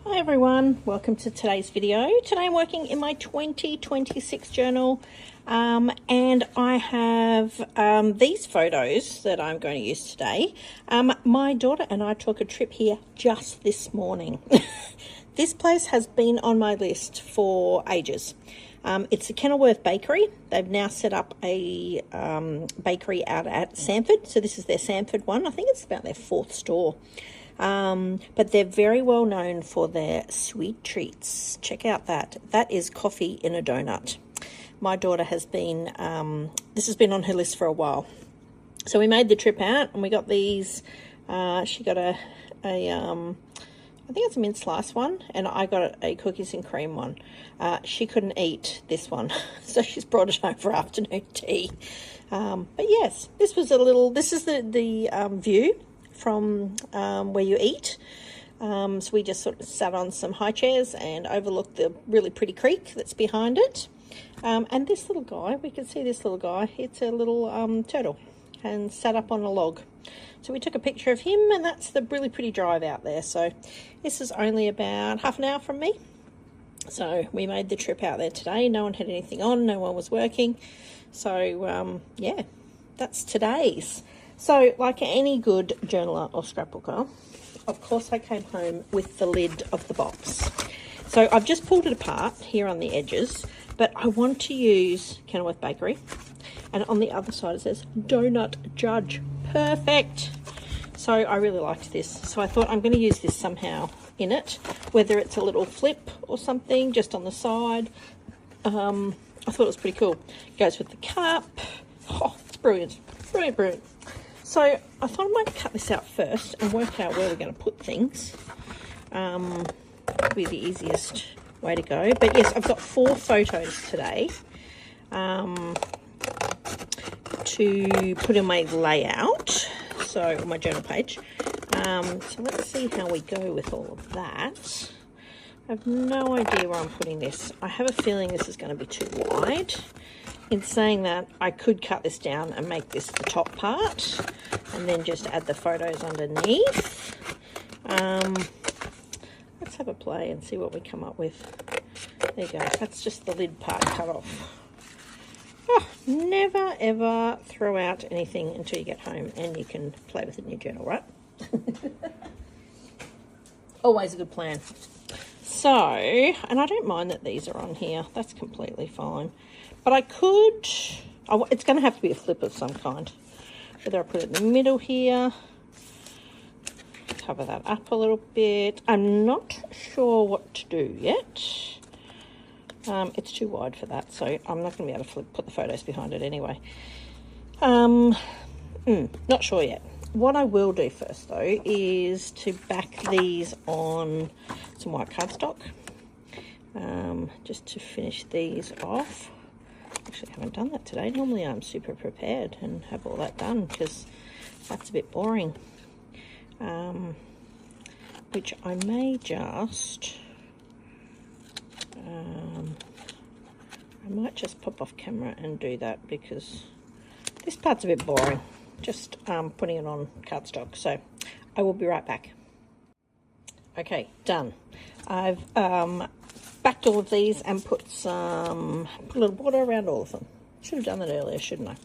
Hi everyone, welcome to today's video. Today I'm working in my 2026 journal and I have these photos that I'm going to use today. My daughter and I took a trip here just this morning. This place has been on my list for ages. It's the Kenilworth bakery. They've now set up a bakery out at Samford. So this is their Samford one. I think it's about their 4th store. But they're very well known for their sweet treats. Check out that. That is coffee in a donut. My daughter has been, this has been on her list for a while. So we made the trip out and we got these, she got a I think it's a mint slice one, and I got a cookies and cream one. She couldn't eat this one, so she's brought it home for afternoon tea. But yes, this was a little, this is the view from where you eat. So we just sort of sat on some high chairs and overlooked the really pretty creek that's behind it. And this little guy, we can see this little guy, it's a little turtle and sat up on a log. So we took a picture of him, and that's the really pretty drive out there. So this is only about half an hour from me. So we made the trip out there today. No one had anything on, no one was working. So yeah, that's today's. So like any good journaler or scrapbooker, of course I came home with the lid of the box. So I've just pulled it apart here on the edges, but I want to use Kenilworth Bakery. And on the other side it says, "Do not judge." Perfect. So I really liked this. So I thought I'm going to use this somehow in it, whether it's a little flip or something just on the side. I thought it was pretty cool. Goes with the cup. Oh, it's brilliant. Brilliant, brilliant. So I thought I might cut this out first and work out where we're going to put things. Probably the easiest way to go. But yes, I've got 4 photos today to put in my layout, so on my journal page. So let's see how we go with all of that. I have no idea where I'm putting this. I have a feeling this is going to be too wide. In saying that, I could cut this down and make this the top part and then just add the photos underneath. Let's have a play and see what we come up with. There you go. That's just the lid part cut off. Oh, never ever throw out anything until you get home and you can play with it in your journal, right? Always a good plan. So, and I don't mind that these are on here. That's completely fine. But I could, it's going to have to be a flip of some kind. Whether I put it in the middle here, cover that up a little bit. I'm not sure what to do yet. It's too wide for that, so I'm not going to be able to put the photos behind it anyway. Not sure yet. What I will do first, though, is to back these on some white cardstock, just to finish these off. Actually, I haven't done that today. Normally I'm super prepared and have all that done because that's a bit boring. Which I may just... I might just pop off camera and do that because this part's a bit boring, just putting it on cardstock. So I will be right back. Okay, done. I've backed all of these and put a little border around all of them. Should have done that earlier, shouldn't I?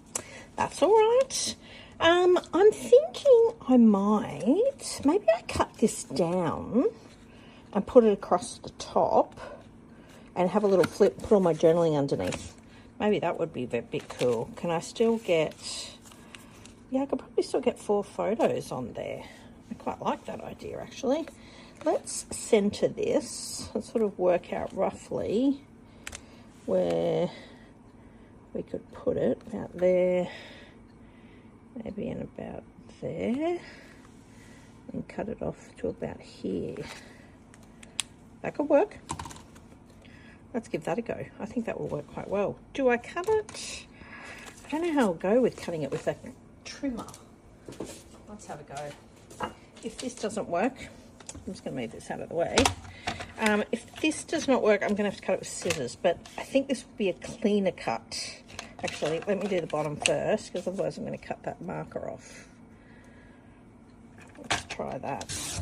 That's all right. I'm thinking I might, maybe I cut this down and put it across the top and have a little flip, put all my journaling underneath. Maybe that would be a bit cool. Can I still get... Yeah, I could probably still get 4 photos on there. I quite like that idea, actually. Let's center this and sort of work out roughly where we could put it. About there, maybe in about there. And cut it off to about here. That could work. Let's give that a go. I think that will work quite well. Do I cut it? I don't know how I'll go with cutting it with a trimmer. Let's have a go. If this doesn't work, I'm just going to move this out of the way. If this does not work, I'm going to have to cut it with scissors, but I think this will be a cleaner cut. Actually, let me do the bottom first, because otherwise I'm going to cut that marker off. Let's try that.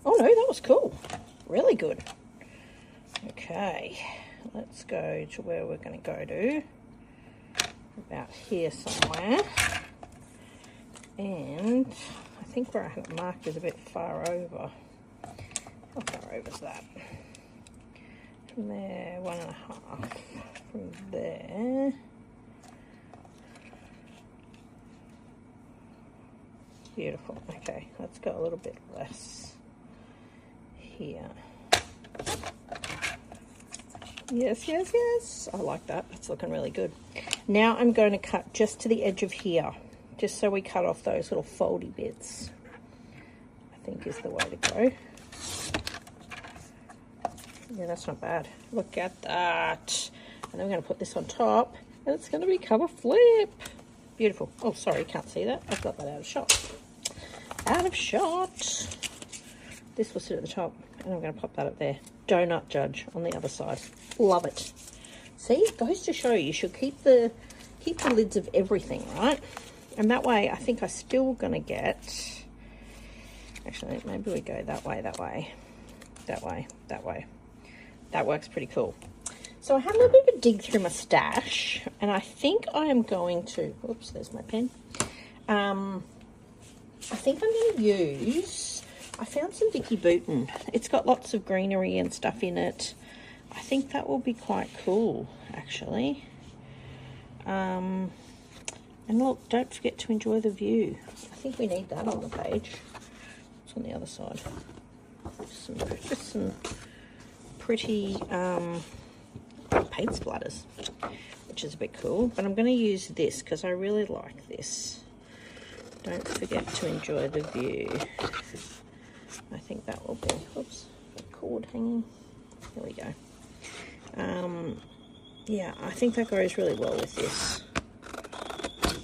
Oh no, that was cool. good. Okay, let's go to where we're going to go to. About here somewhere. And I think where I have it marked is a bit far over. How far over is that? From there, 1.5. From there. Beautiful. Okay, let's go a little bit less here. Yes, yes, yes. I like that. That's looking really good. Now I'm going to cut just to the edge of here, just so we cut off those little foldy bits. I think is the way to go. Yeah, that's not bad. Look at that. And then we're going to put this on top, and it's going to become a flip. Beautiful. Oh, sorry, can't see that. I've got that out of shot. Out of shot. This will sit at the top, and I'm going to pop that up there. Donut judge on the other side. Love it. See, it goes to show you should keep the lids of everything, right? And that way, I think I'm still going to get... Actually, maybe we go that way, that way, that way, that way. That works pretty cool. So I had a little bit of a dig through my stash, and I think I am going to... Oops, there's my pen. I think I'm going to use... I found some Vicki Boutin. It's got lots of greenery and stuff in it. I think that will be quite cool, actually. And look, don't forget to enjoy the view. I think we need that on the page. It's on the other side. Just some pretty paint splatters, which is a bit cool. But I'm going to use this because I really like this. Don't forget to enjoy the view. I think that will be, oops, a cord hanging. Here we go. Yeah, I think that goes really well with this.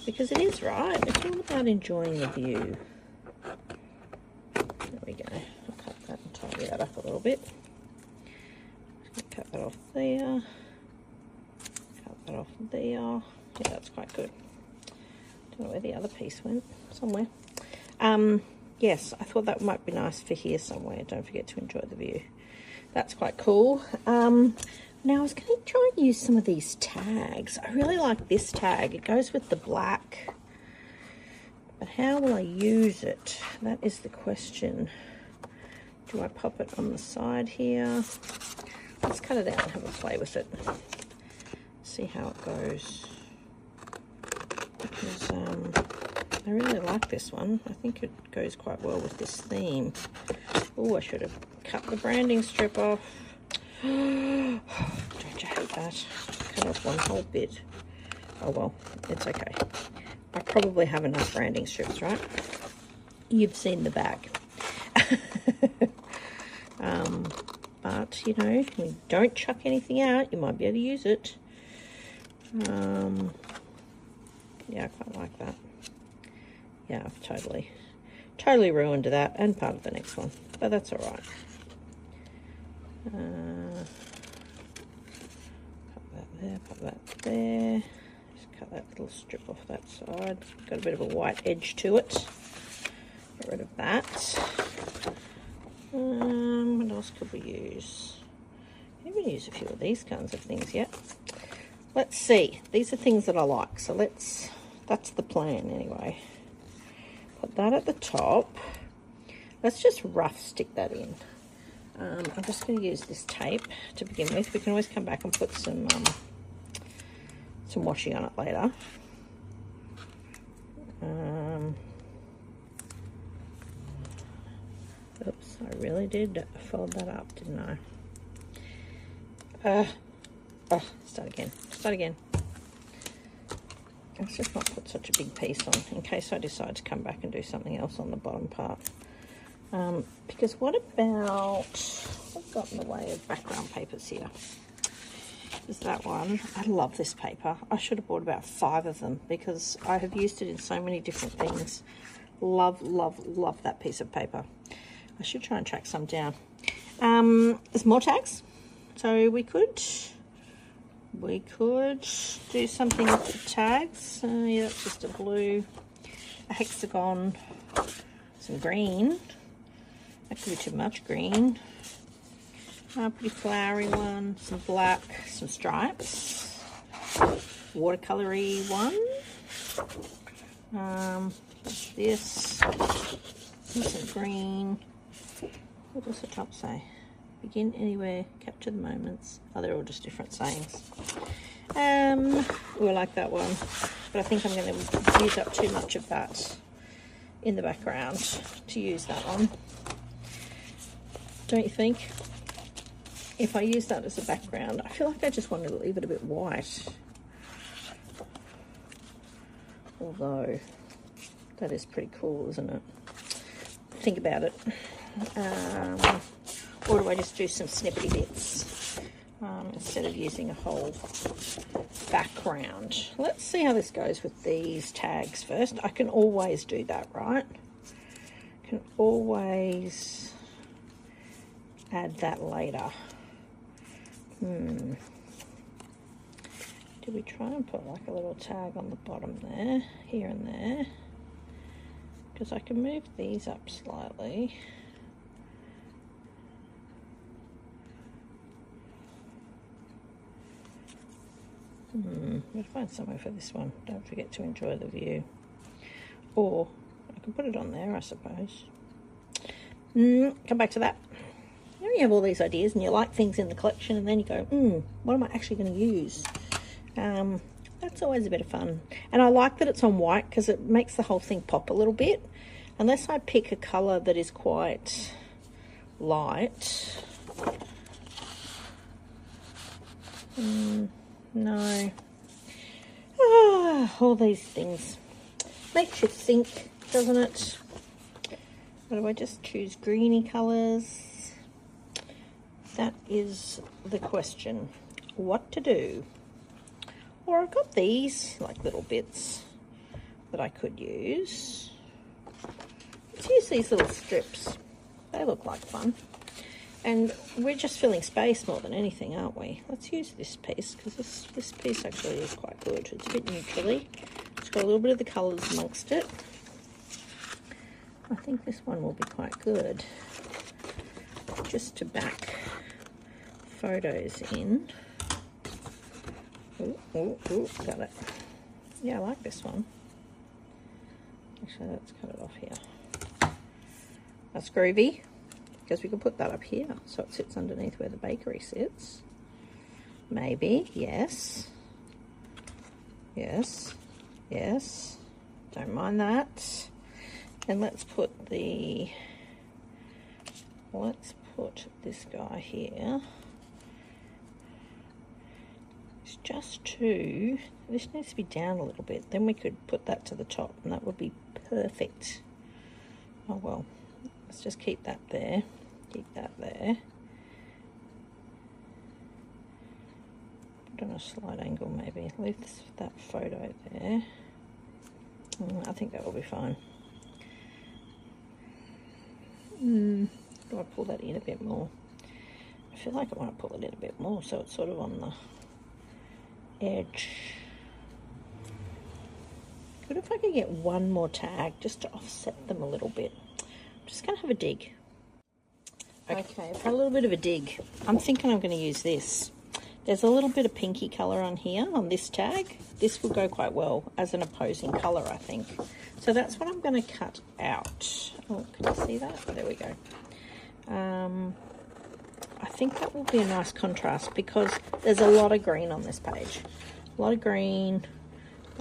Because it is, right? It's all about enjoying the view. There we go. I'll cut that and tidy that up a little bit. Cut that off there. Cut that off there. Yeah, that's quite good. Don't know where the other piece went. Somewhere. Yes, I thought that might be nice for here somewhere. Don't forget to enjoy the view. That's quite cool. Now I was going to try and use some of these tags. I really like this tag. It goes with the black. But how will I use it? That is the question. Do I pop it on the side here? Let's cut it out and have a play with it. See how it goes. Because I really like this one. I think it goes quite well with this theme. Oh, I should have cut the branding strip off. Don't you hate that? Cut off one whole bit. Oh well, it's okay. I probably have enough branding strips, right? You've seen the bag. But, you know, you don't chuck anything out. You might be able to use it. Yeah, I quite like that. Yeah, I've totally ruined that and part of the next one, but that's all right. Put that there, put that there. Just cut that little strip off that side. Got a bit of a white edge to it. Get rid of that. What else could we use? I haven't used a few of these kinds of things yet. Let's see. These are things that I like, so that's the plan anyway. Put that at the top. Let's just rough stick that in. I'm just going to use this tape to begin with. We can always come back and put some washi on it later. Oops, I really did fold that up, didn't I? Start again. Let's just not put such a big piece on in case I decide to come back and do something else on the bottom part. Because what about, I've got in the way of background papers here. Is that one. I love this paper. I should have bought about 5 of them because I have used it in so many different things. Love, love, love that piece of paper. I should try and track some down. There's more tags. So we could do something with the tags. Yeah, that's just a blue, a hexagon, some green. That could be too much green. Pretty flowery one, some black, some stripes, watercolory one. This, some green. What does the top say? Begin anywhere, capture the moments. Oh, they're all just different sayings. I like that one, but I think I'm going to use up too much of that in the background to use that one. Don't you think? If I use that as a background, I feel like I just want to leave it a bit white. Although, that is pretty cool, isn't it? Think about it. Or do I just do some snippety bits instead of using a whole background? Let's see how this goes with these tags first. I can always do that, right? Can always add that later. Did we try and put like a little tag on the bottom there, here and there? Because I can move these up slightly. I'll find somewhere for this one. Don't forget to enjoy the view. Or I can put it on there, I suppose. Come back to that. You know, you have all these ideas and you like things in the collection, and then you go, what am I actually going to use? That's always a bit of fun. And I like that it's on white because it makes the whole thing pop a little bit. Unless I pick a colour that is quite light. No. All these things. Makes you think, doesn't it? Or do I just choose greeny colours? That is the question. What to do? Or I've got these like little bits that I could use. Let's use these little strips. They look like fun. And we're just filling space more than anything, aren't we? Let's use this piece, because this piece actually is quite good. It's a bit neutrally. It's got a little bit of the colours amongst it. I think this one will be quite good. Just to back photos in. Ooh, got it. Yeah, I like this one. Actually, let's cut it off here. That's groovy, because we can put that up here so it sits underneath where the bakery sits. Maybe, yes. Yes, yes. Don't mind that. And let's put this guy here. It's just two. This needs to be down a little bit. Then we could put that to the top and that would be perfect. Oh well, let's just keep that there. Keep that there. Put on a slight angle maybe. Leave that photo there. I think that will be fine. Do I pull that in a bit more? I feel like I want to pull it in a bit more so it's sort of on the edge. Good if I could get one more tag just to offset them a little bit. I'm just going to have a dig. Okay, I've had a little bit of a dig. I'm thinking I'm going to use this. There's a little bit of pinky colour on here, on this tag. This will go quite well as an opposing colour, I think. So that's what I'm going to cut out. Oh, can you see that? Oh, there we go. I think that will be a nice contrast because there's a lot of green on this page. A lot of green.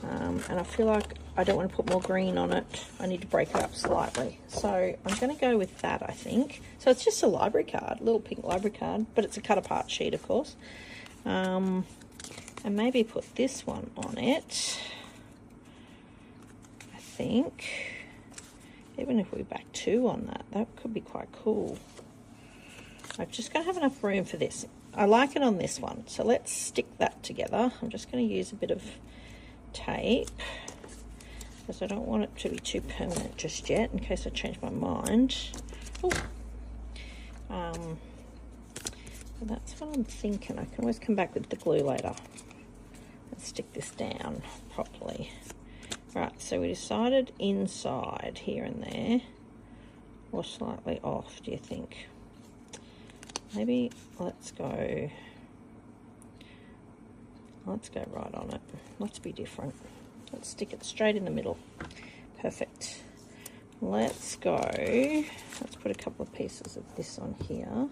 And I feel like I don't want to put more green on it. I need to break it up slightly. So I'm going to go with that, I think. So it's just a library card, a little pink library card, but it's a cut apart sheet, of course. And maybe put this one on it. I think. Even if we back two on that, that could be quite cool. I've just got to have enough room for this. I like it on this one. So let's stick that together. I'm just going to use a bit of tape because I don't want it to be too permanent just yet in case I change my mind. So that's what I'm thinking. I can always come back with the glue later and stick this down properly. Right, so we decided inside here and there, or slightly off, do you think? maybe let's go right on it. Let's be different. Let's stick it straight in the middle. Perfect. Let's put a couple of pieces of this on here.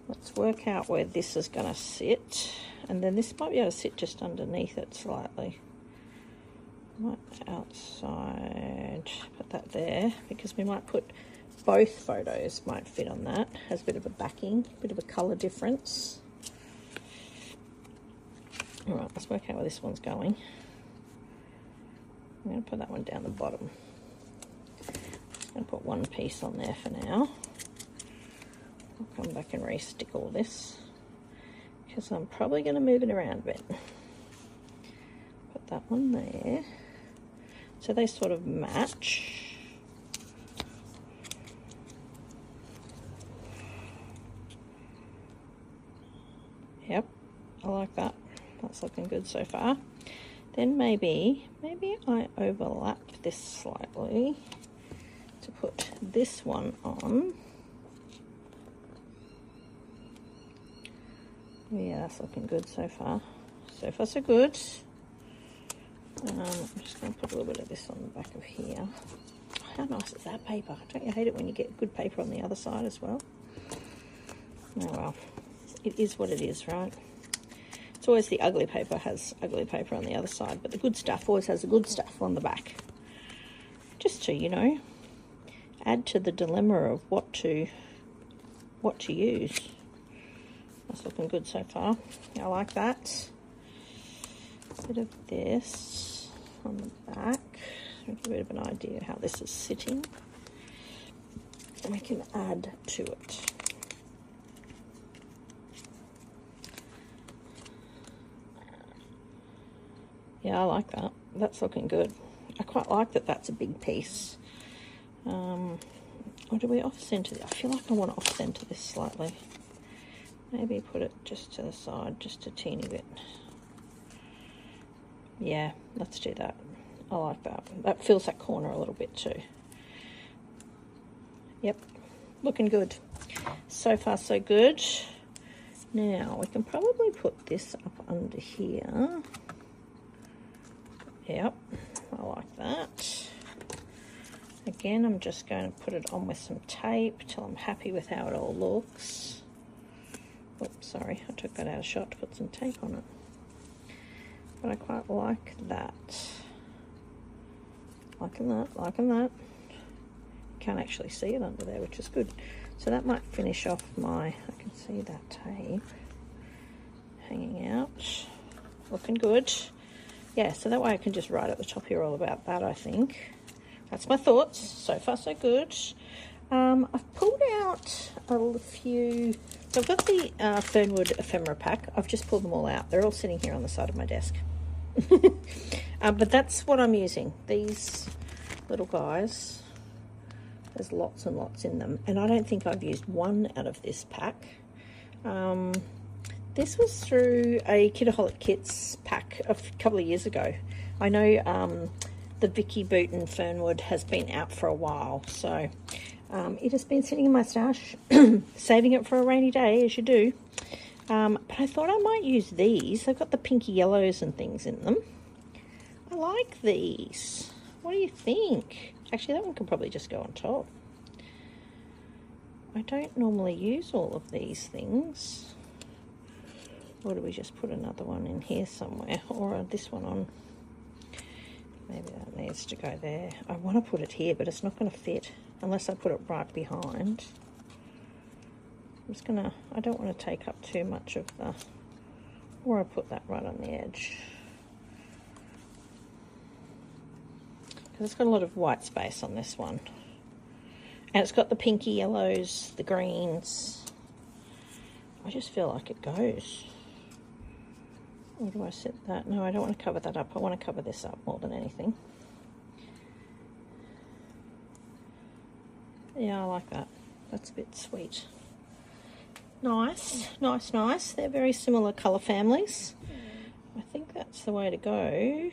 Let's work out where this is going to sit, and then this might be able to sit just underneath it slightly. Right outside, put that there, because we might put both photos might fit on that. Has a bit of a backing, a bit of a colour difference. All right, let's work out where this one's going. I'm going to put that one down the bottom. I'm going to put one piece on there for now. I'll come back and re-stick all this, because I'm probably going to move it around a bit. Put that one there. So they sort of match. Yep, I like that. That's looking good so far. Then maybe I overlap this slightly to put this one on. Yeah, that's looking good so far. So far so good. I'm just going to put a little bit of this on the back of here. How nice is that paper? Don't you hate it when you get good paper on the other side as well? Oh well, it is what it is, right? It's always the ugly paper has ugly paper on the other side, but the good stuff always has the good stuff on the back. Just to, you know, add to the dilemma of what to use. That's looking good so far. I like that. A bit of this on the back. Give a bit of an idea how this is sitting. And we can add to it. Yeah, I like that. That's looking good. I quite like that that's a big piece. Or do we off-center it? I feel like I want to off-center this slightly. Maybe put it just to the side, just a teeny bit. Yeah, let's do that. I like that. That fills that corner a little bit too. Yep, looking good. So far so good. Now we can probably put this up under here. Yep, I like that. Again, I'm just going to put it on with some tape till I'm happy with how it all looks. Oops, sorry, I took that out of shot to put some tape on it. But I quite like that. Liking that, liking that. Can't actually see it under there, which is good. So that might finish off my, I can see that tape hanging out. Looking good. Yeah, so that way I can just write at the top here all about that, I think. That's my thoughts. So far, so good. I've pulled out a few. So I've got the Fernwood ephemera pack. I've just pulled them all out. They're all sitting here on the side of my desk. But that's what I'm using. These little guys. There's lots and lots in them. And I don't think I've used one out of this pack. This was through a Kitaholic Kits pack a couple of years ago. I know the Vicki Boutin Fernwood has been out for a while, so it has been sitting in my stash, saving it for a rainy day, as you do. But I thought I might use these. They've got the pinky yellows and things in them. I like these. What do you think? Actually, that one could probably just go on top. I don't normally use all of these things. Or do we just put another one in here somewhere? Or this one on? Maybe that needs to go there. I want to put it here, but it's not going to fit unless I put it right behind. I'm just going to, I don't want to take up too much of the, or I put that right on the edge. Because it's got a lot of white space on this one. And it's got the pinky yellows, the greens. I just feel like it goes. Or do I set that? No, I don't want to cover that up. I want to cover this up more than anything. Yeah, I like that. That's a bit sweet. Nice, nice, nice. They're very similar colour families. I think that's the way to go.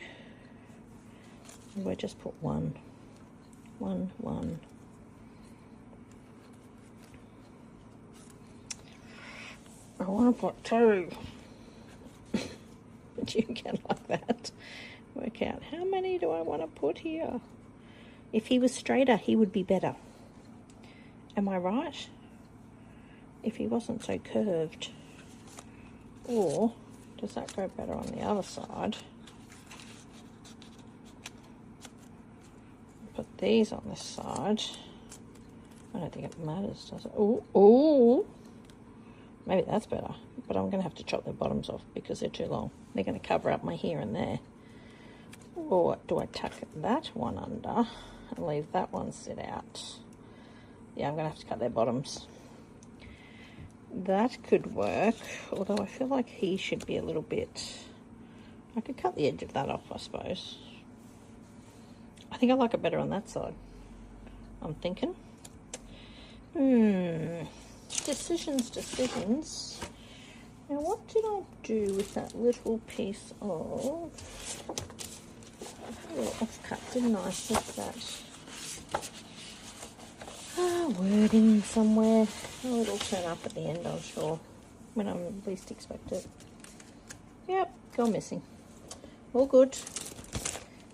We'll just put one. want to put 2. You can like that. Work out how many do I want to put here. If he was straighter, he would be better. Am I right? If he wasn't so curved. Or does that go better on the other side? Put these on this side. I don't think it matters, does it? Oh, maybe that's better. But I'm going to have to chop the bottoms off because they're too long. They're going to cover up my here and there. Or do I tuck that one under and leave that one sit out? Yeah, I'm going to have to cut their bottoms. That could work, although I feel like he should be a little bit... I could cut the edge of that off, I suppose. I think I like it better on that side. I'm thinking. Decisions. Now, what did I do with that little piece of... a little offcut, didn't I? With that wording somewhere. Oh, it'll turn up at the end, I'm sure, when I'm least expected. Yep, gone missing. All good.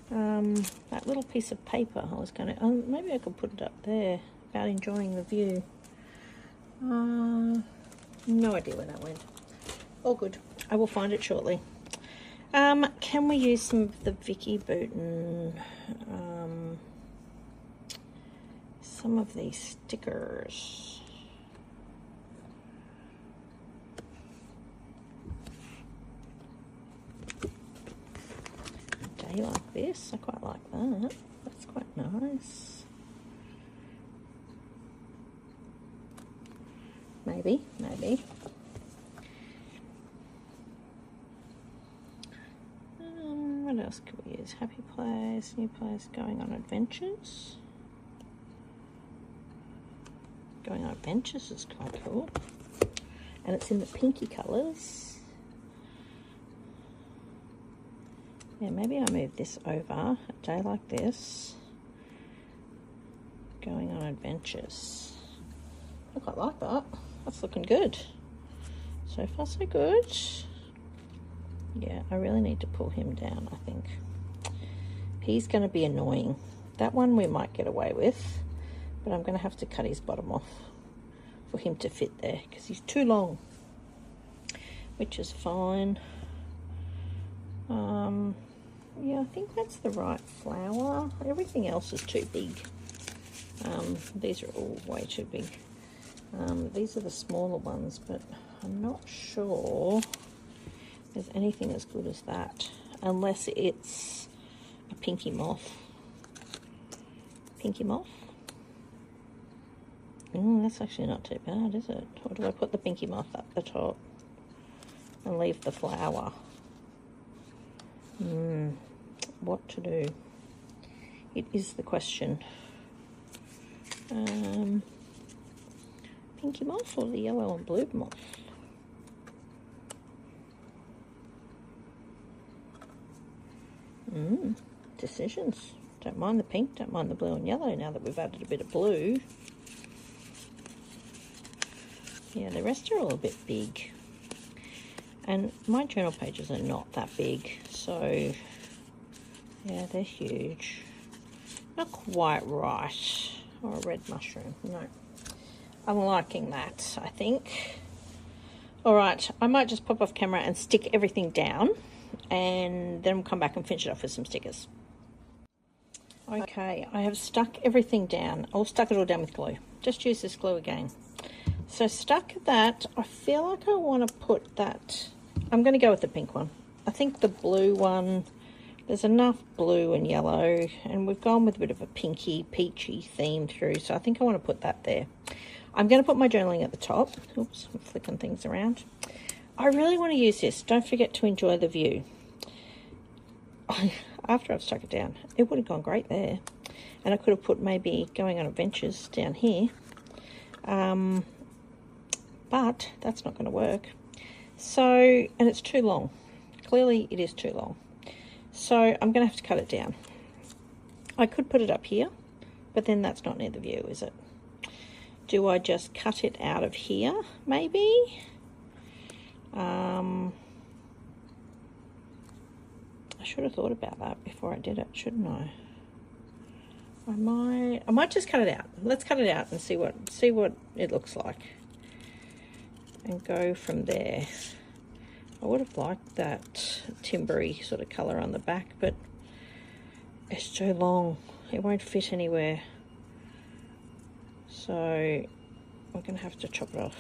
That little piece of paper, I was going to... maybe I could put it up there without enjoying the view. No idea where that went. All good. I will find it shortly. Can we use some of the Vicki Boutin, some of these stickers? A day like this, I quite like that. That's quite nice. Maybe. What else could we use? Happy place, new place, going on adventures. Going on adventures is quite cool. And it's in the pinky colours. Yeah, maybe I move this over a day like this. Going on adventures. I quite like that. That's looking good. So far so good. Yeah, I really need to pull him down, I think. He's going to be annoying. That one we might get away with, but I'm going to have to cut his bottom off for him to fit there because he's too long, which is fine. Yeah, I think that's the right flower. Everything else is too big. These are all way too big. These are the smaller ones, but I'm not sure there's anything as good as that, unless it's a pinky moth. Pinky moth? That's actually not too bad, is it? Or do I put the pinky moth up the top and leave the flower? What to do? It is the question. Pinky moth or the yellow and blue moth? Decisions. Don't mind the pink, don't mind the blue and yellow now that we've added a bit of blue. Yeah, the rest are all a bit big. And my journal pages are not that big, so yeah, they're huge. Not quite right. Or a red mushroom, no. I'm liking that, I think. All right, I might just pop off camera and stick everything down, and then we'll come back and finish it off with some stickers. Okay, I have stuck everything down. I'll stuck it all down with glue. Just use this glue again. So stuck that. I feel like I want to put that. I'm going to go with the pink one. I think the blue one, there's enough blue and yellow, and we've gone with a bit of a pinky, peachy theme through, so I think I want to put that there. I'm going to put my journaling at the top. Oops, I'm flicking things around. I really want to use this. Don't forget to enjoy the view. After I've stuck it down, it would have gone great there. And I could have put maybe going on adventures down here. But that's not going to work. So, and it's too long. Clearly it is too long. So I'm going to have to cut it down. I could put it up here, but then that's not near the view, is it? Do I just cut it out of here, maybe? I should have thought about that before I did it, shouldn't I? I might just cut it out. Let's cut it out and see what it looks like, and go from there. I would have liked that timbery sort of colour on the back, but it's too long. It won't fit anywhere. So we're going to have to chop it off,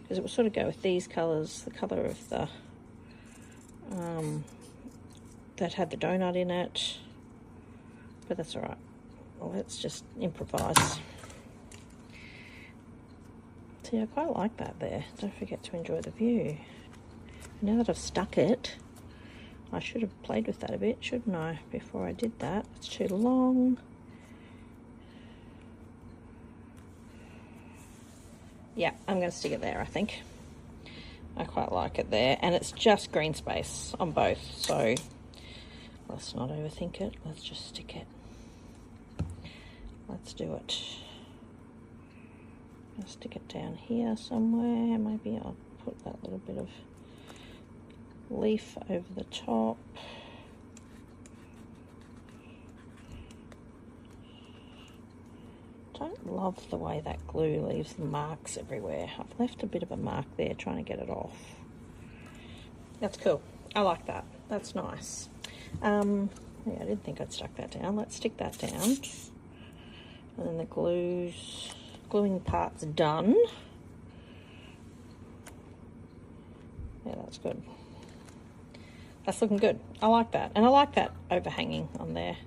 because it will sort of go with these colours, the colour of the that had the donut in it, but that's all right. Well, let's just improvise. See, I quite like that there. Don't forget to enjoy the view. Now that I've stuck it, I should have played with that a bit, shouldn't I, before I did that. It's too long. Yeah, I'm going to stick it there, I think. I quite like it there, and it's just green space on both, so let's not overthink it. Let's just stick it. Let's do it. I'll stick it down here somewhere. Maybe I'll put that little bit of leaf over the top. Don't love the way that glue leaves the marks everywhere. I've left a bit of a mark there trying to get it off. That's cool. I like that. That's nice. Yeah, I didn't think I'd stuck that down. Let's stick that down. And then the gluing part's done. Yeah, that's good. That's looking good. I like that. And I like that overhanging on there.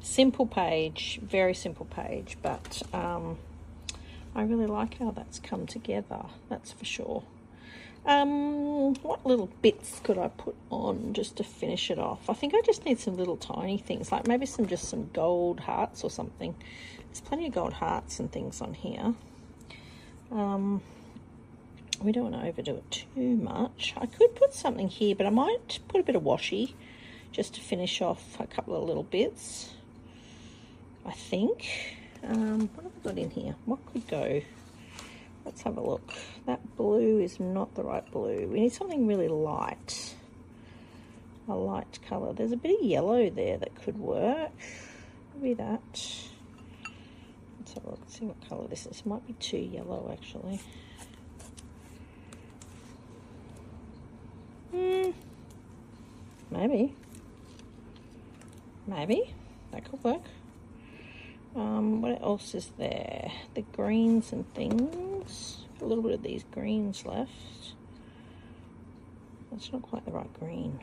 Simple page, very simple page, but I really like how that's come together, that's for sure. What little bits could I put on just to finish it off? I think I just need some little tiny things, like maybe just some gold hearts or something. There's plenty of gold hearts and things on here. We don't want to overdo it too much. I could put something here, but I might put a bit of washi just to finish off a couple of little bits, I think. What have I got in here? What could go? Let's have a look. That blue is not the right blue. We need something really light. A light colour. There's a bit of yellow there that could work. Maybe that. Let's have a look and see what colour this is. It might be too yellow, actually. Maybe. That could work. What else is there? The greens and things. A little bit of these greens left. That's not quite the right green.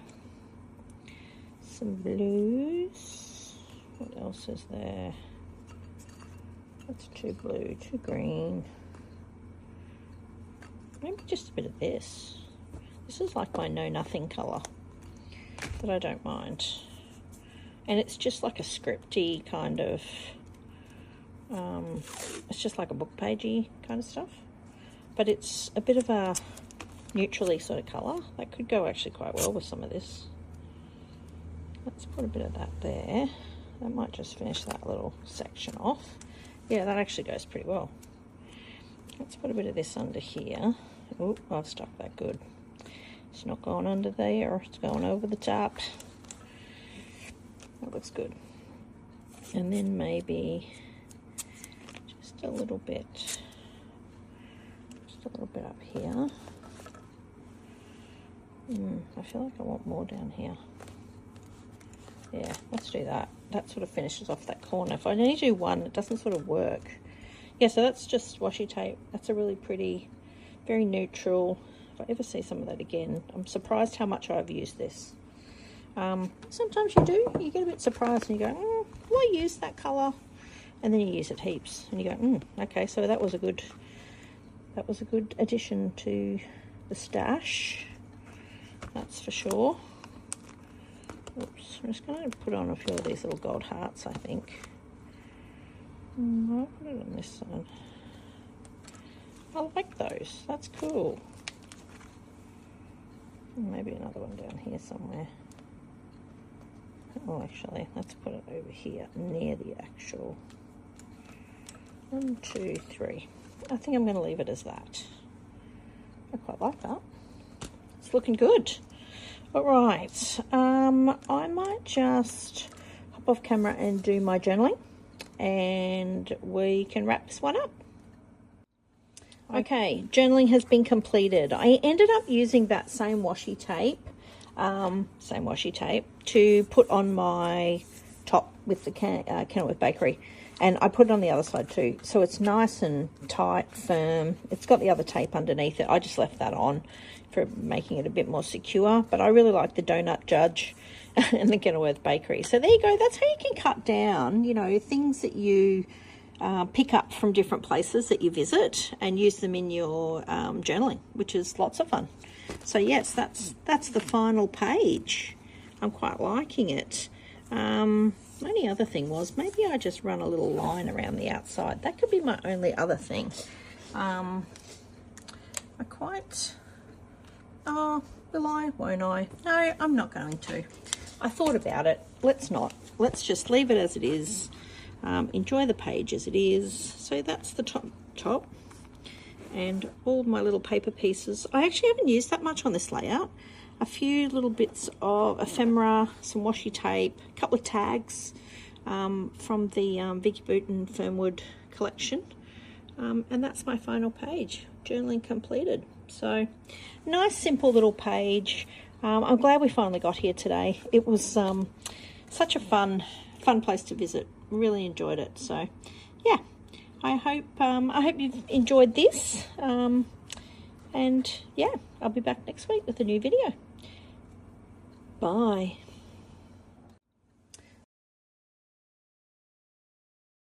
Some blues. What else is there? That's too blue, too green. Maybe just a bit of this. This is like my know-nothing colour, but I don't mind. And it's just like a scripty kind of, it's just like a book pagey kind of stuff. But it's a bit of a neutrally sort of colour. That could go actually quite well with some of this. Let's put a bit of that there. That might just finish that little section off. Yeah, that actually goes pretty well. Let's put a bit of this under here. Oh, I've stuck that good. It's not going under there, it's going over the top. That looks good. And then maybe just a little bit up here. I feel like I want more down here. Yeah, let's do that. That sort of finishes off that corner. If I only do one, it doesn't sort of work. Yeah, so that's just washi tape. That's a really pretty, very neutral. If I ever see some of that again, I'm surprised how much I've used this. Sometimes you get a bit surprised and you go, will I use that colour? And then you use it heaps and you go, okay, so that was a good addition to the stash. That's for sure. Oops, I'm just going to put on a few of these little gold hearts, I think. I'll put it on this side. I like those. That's cool. Maybe another one down here somewhere. Oh, actually, let's put it over here near the actual 1, 2, 3. I think I'm going to leave it as that. I quite like that. It's looking good. All right, I might just hop off camera and do my journaling, and we can wrap this one up. Okay, journaling has been completed. I ended up using that same washi tape, to put on my top with the Kenilworth bakery, and I put it on the other side too, so it's nice and tight, firm. It's got the other tape underneath it. I just left that on for making it a bit more secure, but I really like the Donut Judge and the Kenilworth bakery. So there you go. That's how you can cut down, you know, things that you pick up from different places that you visit and use them in your journaling, which is lots of fun. So yes, that's the final page. I'm quite liking it. Only other thing was maybe I just run a little line around the outside. That could be my only other thing. Will I? Won't I? No, I'm not going to. I thought about it. Let's not. Let's just leave it as it is. Enjoy the page as it is. So that's the top. And all my little paper pieces. I actually haven't used that much on this layout. A few little bits of ephemera, some washi tape, a couple of tags from the Vicki Boutin Fernwood collection. And that's my final page. Journaling completed. So nice simple little page. I'm glad we finally got here today. It was such a fun place to visit. Really enjoyed it. So yeah, I hope you've enjoyed this, and yeah, I'll be back next week with a new video. Bye.